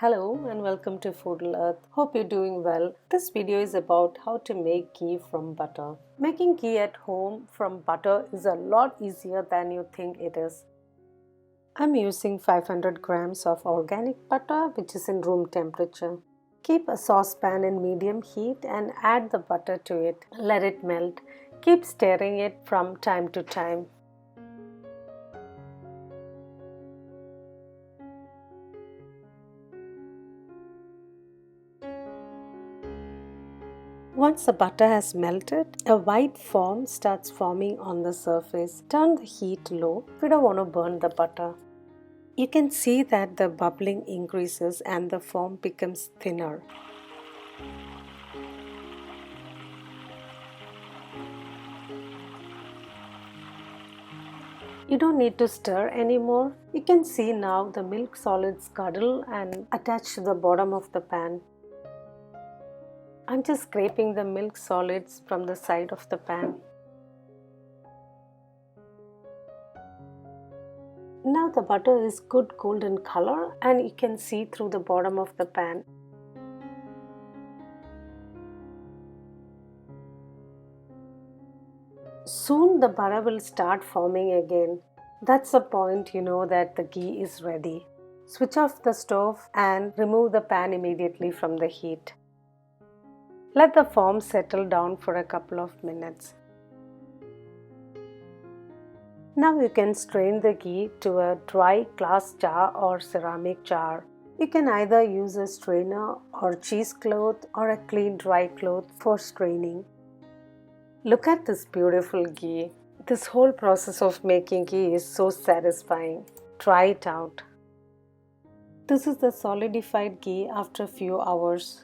Hello and welcome to Food Earth. Hope you're doing well. This video is about how to make ghee from butter. Making ghee at home from butter is a lot easier than you think it is. I'm using 500 grams of organic butter which is in room temperature. Keep a saucepan in medium heat and add the butter to it. Let it melt. Keep stirring it from time to time. Once the butter has melted, a white foam starts forming on the surface. Turn the heat low. We don't want to burn the butter. You can see that the bubbling increases and the foam becomes thinner. You don't need to stir anymore. You can see now the milk solids curdle and attach to the bottom of the pan. I'm just scraping the milk solids from the side of the pan. Now the butter is good golden color and you can see through the bottom of the pan. Soon the butter will start forming again. That's the point you know that the ghee is ready. Switch off the stove and remove the pan immediately from the heat. Let the foam settle down for a couple of minutes. Now you can strain the ghee to a dry glass jar or ceramic jar. You can either use a strainer or cheesecloth or a clean dry cloth for straining. Look at this beautiful ghee. This whole process of making ghee is so satisfying. Try it out. This is the solidified ghee after a few hours.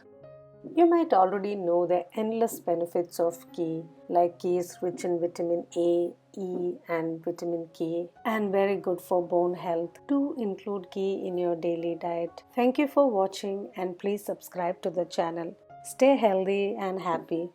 You might already know the endless benefits of ghee, like ghee is rich in vitamin A, E and vitamin K and very good for bone health. Do include ghee in your daily diet. Thank you for watching and please subscribe to the channel. Stay healthy and happy.